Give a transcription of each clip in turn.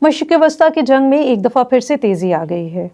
مشرق وسطی کی جنگ میں ایک دفعہ پھر سے تیزی آ گئی ہے۔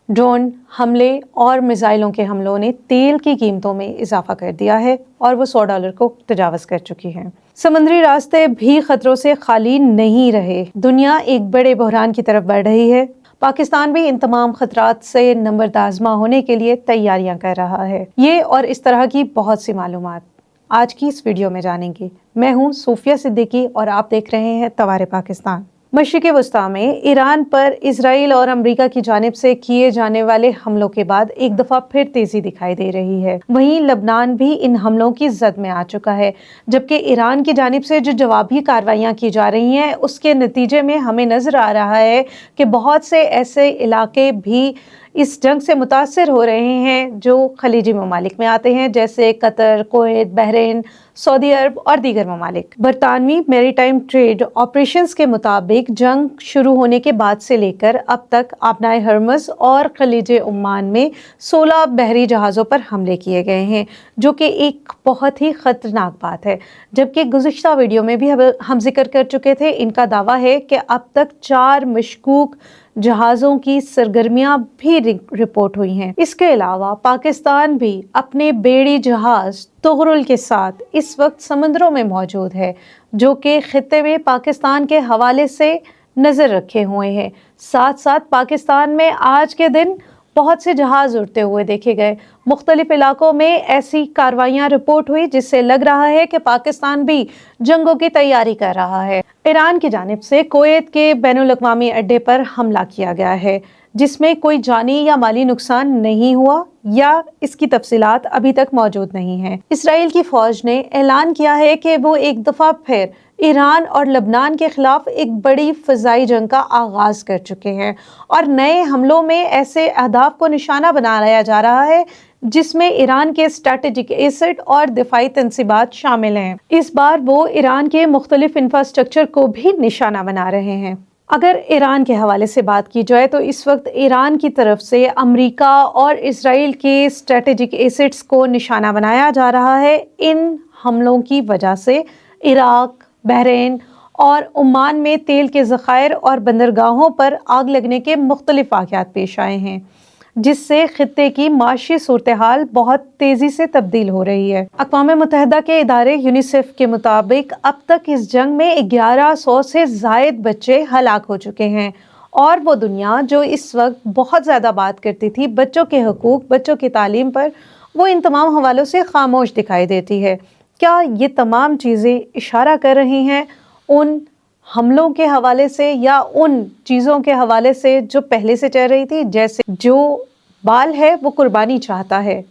ڈرون حملے اور میزائلوں کے حملوں نے تیل کی قیمتوں میں اضافہ کر دیا ہے اور وہ $100 کو تجاوز کر چکی ہیں۔ سمندری راستے بھی خطروں سے خالی نہیں رہے۔ دنیا ایک بڑے بحران کی طرف بڑھ رہی ہے۔ پاکستان بھی ان تمام خطرات سے نمبردازمہ ہونے کے لیے تیاریاں کر رہا ہے۔ یہ اور اس طرح کی بہت سی معلومات آج کی اس ویڈیو میں جانیں گے۔ میں ہوں صوفیہ صدیقی اور آپ دیکھ رہے ہیں توارے پاکستان۔ مشرق وسطی میں ایران پر اسرائیل اور امریکہ کی جانب سے کیے جانے والے حملوں کے بعد ایک دفعہ پھر تیزی دکھائی دے رہی ہے۔ وہیں لبنان بھی ان حملوں کی زد میں آ چکا ہے، جبکہ ایران کی جانب سے جو جوابی کارروائیاں کی جا رہی ہیں اس کے نتیجے میں ہمیں نظر آ رہا ہے کہ بہت سے ایسے علاقے بھی اس جنگ سے متاثر ہو رہے ہیں جو خلیجی ممالک میں آتے ہیں، جیسے قطر، کویت، بحرین، سعودی عرب اور دیگر ممالک۔ برطانوی میری ٹائم ٹریڈ آپریشنز کے مطابق جنگ شروع ہونے کے بعد سے لے کر اب تک آبنائے ہرمز اور خلیج عمان میں 16 بحری جہازوں پر حملے کیے گئے ہیں، جو کہ ایک بہت ہی خطرناک بات ہے، جبکہ گزشتہ ویڈیو میں بھی ہم ذکر کر چکے تھے۔ ان کا دعویٰ ہے کہ اب تک 4 مشکوک جہازوں کی سرگرمیاں بھی رپورٹ ہوئی ہیں۔ اس کے علاوہ پاکستان بھی اپنے بیڑی جہاز تغرل کے ساتھ اس وقت سمندروں میں موجود ہے، جو کہ خطے میں پاکستان کے حوالے سے نظر رکھے ہوئے ہیں۔ ساتھ ساتھ پاکستان میں آج کے دن بہت سے جہاز اڑتے ہوئے دیکھے گئے۔ مختلف علاقوں میں ایسی کارروائیاں رپورٹ ہوئی جس سے لگ رہا ہے کہ پاکستان بھی جنگوں کی تیاری کر رہا ہے۔ ایران کی جانب سے کویت کے بین الاقوامی اڈے پر حملہ کیا گیا ہے، جس میں کوئی جانی یا مالی نقصان نہیں ہوا یا اس کی تفصیلات ابھی تک موجود نہیں ہیں۔ اسرائیل کی فوج نے اعلان کیا ہے کہ وہ ایک دفعہ پھر ایران اور لبنان کے خلاف ایک بڑی فضائی جنگ کا آغاز کر چکے ہیں، اور نئے حملوں میں ایسے اہداف کو نشانہ بنایا جا رہا ہے جس میں ایران کے اسٹریٹجک ایسٹ اور دفاعی تنصیبات شامل ہیں۔ اس بار وہ ایران کے مختلف انفراسٹرکچر کو بھی نشانہ بنا رہے ہیں۔ اگر ایران کے حوالے سے بات کی جائے تو اس وقت ایران کی طرف سے امریکہ اور اسرائیل کے اسٹریٹجک ایسٹس کو نشانہ بنایا جا رہا ہے۔ ان حملوں کی وجہ سے عراق، بحرین اور عمان میں تیل کے ذخائر اور بندرگاہوں پر آگ لگنے کے مختلف واقعات پیش آئے ہیں، جس سے خطے کی معاشی صورتحال بہت تیزی سے تبدیل ہو رہی ہے۔ اقوام متحدہ کے ادارے یونیسیف کے مطابق اب تک اس جنگ میں 1100 سے زائد بچے ہلاک ہو چکے ہیں، اور وہ دنیا جو اس وقت بہت زیادہ بات کرتی تھی بچوں کے حقوق، بچوں کی تعلیم پر، وہ ان تمام حوالوں سے خاموش دکھائی دیتی ہے۔ کیا یہ تمام چیزیں اشارہ کر رہی ہیں ان حملوں کے حوالے سے یا ان چیزوں کے حوالے سے جو پہلے سے چل رہی تھی، جیسے جو بال ہے وہ قربانی چاہتا ہے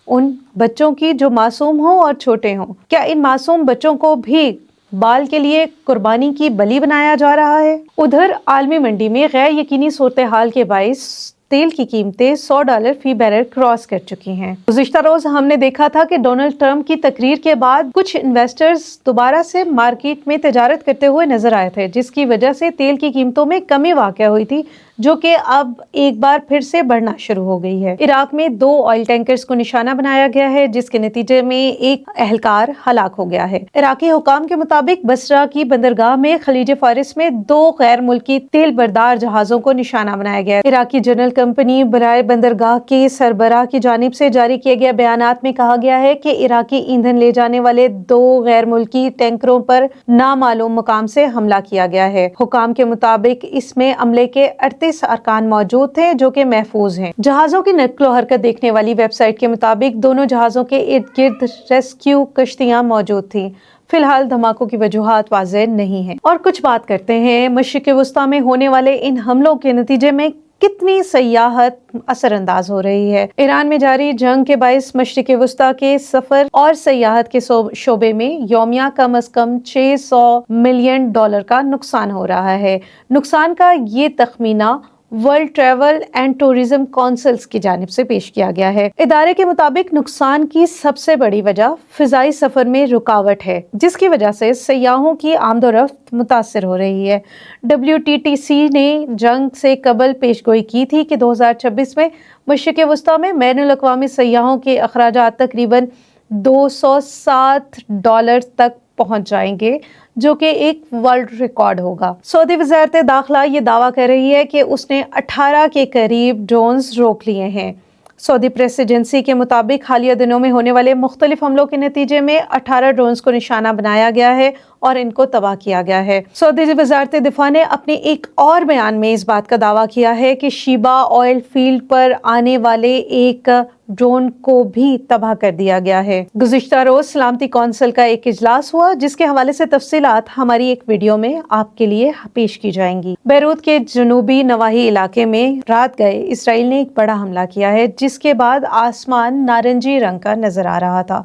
ان بچوں کی جو معصوم ہوں اور چھوٹے ہوں؟ کیا ان معصوم بچوں کو بھی بال کے لیے قربانی کی بلی بنایا جا رہا ہے؟ ادھر عالمی منڈی میں غیر یقینی صورتحال کے باعث تیل کی قیمتیں $100 فی بیرل کراس کر چکی ہیں۔ گزشتہ روز ہم نے دیکھا تھا کہ ڈونلڈ ٹرمپ کی تقریر کے بعد کچھ انویسٹرز دوبارہ سے مارکیٹ میں تجارت کرتے ہوئے نظر آئے تھے، جس کی وجہ سے تیل کی قیمتوں میں کمی واقع ہوئی تھی، جو کہ اب ایک بار پھر سے بڑھنا شروع ہو گئی ہے۔ عراق میں 2 آئل ٹینکرز کو نشانہ بنایا گیا ہے، جس کے نتیجے میں ایک اہلکار ہلاک ہو گیا ہے۔ عراقی حکام کے مطابق بصرہ کی بندرگاہ میں خلیج فارس میں 2 غیر ملکی تیل بردار جہازوں کو نشانہ بنایا گیا ہے۔ عراقی جنرل کمپنی برائے بندرگاہ کے سربراہ کی جانب سے جاری کیے گئے بیانات میں کہا گیا ہے کہ عراقی ایندھن لے جانے والے 2 غیر ملکی ٹینکروں پر نامعلوم مقام سے حملہ کیا گیا ہے۔ حکام کے مطابق اس میں عملے کے 38 ارکان موجود تھے جو کہ محفوظ ہیں۔ جہازوں کی نقل و حرکت دیکھنے والی ویب سائٹ کے مطابق دونوں جہازوں کے ارد گرد ریسکیو کشتیاں موجود تھیں۔ فی الحال دھماکوں کی وجوہات واضح نہیں ہیں۔ اور کچھ بات کرتے ہیں مشرق وسطی میں ہونے والے ان حملوں کے نتیجے میں کتنی سیاحت اثر انداز ہو رہی ہے۔ ایران میں جاری جنگ کے باعث مشرق وسطی کے سفر اور سیاحت کے شعبے میں یومیہ کم از کم $600 ملین کا نقصان ہو رہا ہے۔ نقصان کا یہ تخمینہ world travel and tourism councils کی جانب سے پیش کیا گیا ہے۔ ادارے کے مطابق نقصان کی سب سے بڑی وجہ فضائی سفر میں رکاوٹ ہے، جس کی وجہ سے سیاحوں کی آمد و رفت متاثر ہو رہی ہے۔ WTTC نے جنگ سے قبل پیشگوئی کی تھی کہ 2026 میں مشرق وسطی میں بین الاقوامی سیاحوں کے اخراجات تقریباً $207 تک پہنچ جائیں گے، جو کہ ایک ورلڈ ریکارڈ ہوگا۔ سعودی وزارت داخلہ یہ دعویٰ کر رہی ہے کہ اس نے 18 کے قریب ڈرونز روک لیے ہیں۔ سعودی پریس ایجنسی کے مطابق حالیہ دنوں میں ہونے والے مختلف حملوں کے نتیجے میں 18 ڈرونز کو نشانہ بنایا گیا ہے اور ان کو تباہ کیا گیا ہے۔ سعودی وزارت دفاع نے اپنے ایک اور بیان میں اس بات کا دعویٰ کیا ہے کہ شیبا آئل فیلڈ پر آنے والے ایک ڈرون کو بھی تباہ کر دیا گیا ہے۔ گزشتہ روز سلامتی کونسل کا ایک اجلاس ہوا جس کے حوالے سے تفصیلات ہماری ایک ویڈیو میں آپ کے لیے پیش کی جائیں گی۔ بیروت کے جنوبی نواحی علاقے میں رات گئے اسرائیل نے ایک بڑا حملہ کیا ہے جس کے بعد آسمان نارنجی رنگ کا نظر آ رہا تھا۔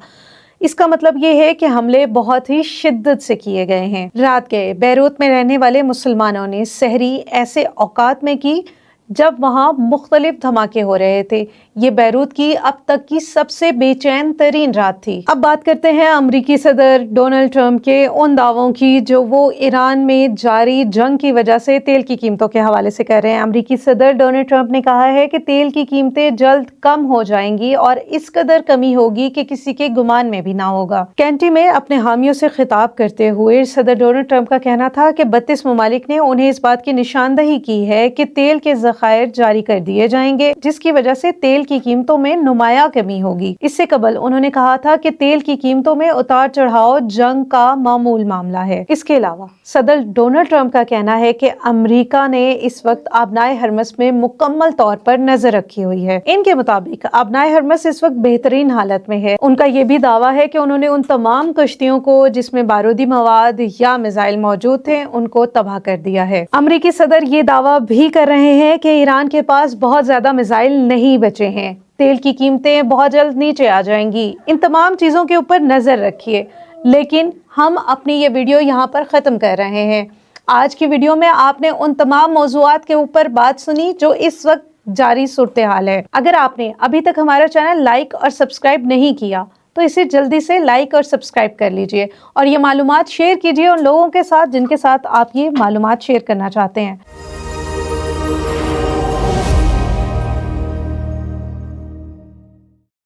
اس کا مطلب یہ ہے کہ حملے بہت ہی شدت سے کیے گئے ہیں۔ رات گئے بیروت میں رہنے والے مسلمانوں نے سحری ایسے اوقات میں کی جب وہاں مختلف دھماکے ہو رہے تھے۔ یہ بیروت کی اب تک کی سب سے بے چین ترین رات تھی۔ اب بات کرتے ہیں امریکی صدر ڈونلڈ ٹرمپ کے ان دعووں کی جو وہ ایران میں جاری جنگ کی وجہ سے تیل کی قیمتوں کے حوالے سے کر رہے ہیں۔ امریکی صدر ڈونلڈ ٹرمپ نے کہا ہے کہ تیل کی قیمتیں جلد کم ہو جائیں گی اور اس قدر کمی ہوگی کہ کسی کے گمان میں بھی نہ ہوگا۔ کینٹی میں اپنے حامیوں سے خطاب کرتے ہوئے صدر ڈونلڈ ٹرمپ کا کہنا تھا کہ 32 ممالک نے انہیں اس بات کی نشاندہی کی ہے کہ تیل کے ذخائر جاری کر دیے جائیں گے جس کی وجہ سے تیل کی قیمتوں میں نمایاں کمی ہوگی۔ اس سے قبل انہوں نے کہا تھا کہ تیل کی قیمتوں میں اتار چڑھاؤ جنگ کا معمول معاملہ ہے۔ اس کے علاوہ صدر ڈونلڈ ٹرمپ کا کہنا ہے کہ امریکہ نے اس وقت آبنائے ہرمز میں مکمل طور پر نظر رکھی ہوئی ہے۔ ان کے مطابق آبنائے ہرمز اس وقت بہترین حالت میں ہے۔ ان کا یہ بھی دعویٰ ہے کہ انہوں نے ان تمام کشتیوں کو جس میں بارودی مواد یا میزائل موجود تھے ان کو تباہ کر دیا ہے۔ امریکی صدر یہ دعویٰ بھی کر رہے ہیں کہ ایران کے پاس بہت زیادہ میزائل نہیں بچے ہیں۔ تیل کی قیمتیں بہت جلد نیچے آ جائیں گی۔ ان تمام چیزوں کے اوپر نظر رکھیے، لیکن ہم اپنی یہ ویڈیو یہاں پر ختم کر رہے ہیں۔ آج کی ویڈیو میں آپ نے ان تمام موضوعات کے اوپر بات سنی جو اس وقت جاری صورتحال ہے۔ اگر آپ نے ابھی تک ہمارا چینل لائک اور سبسکرائب نہیں کیا تو اسے جلدی سے لائک اور سبسکرائب کر لیجئے اور یہ معلومات شیئر کیجئے ان لوگوں کے ساتھ جن کے ساتھ آپ یہ معلومات شیئر کرنا چاہتے ہیں۔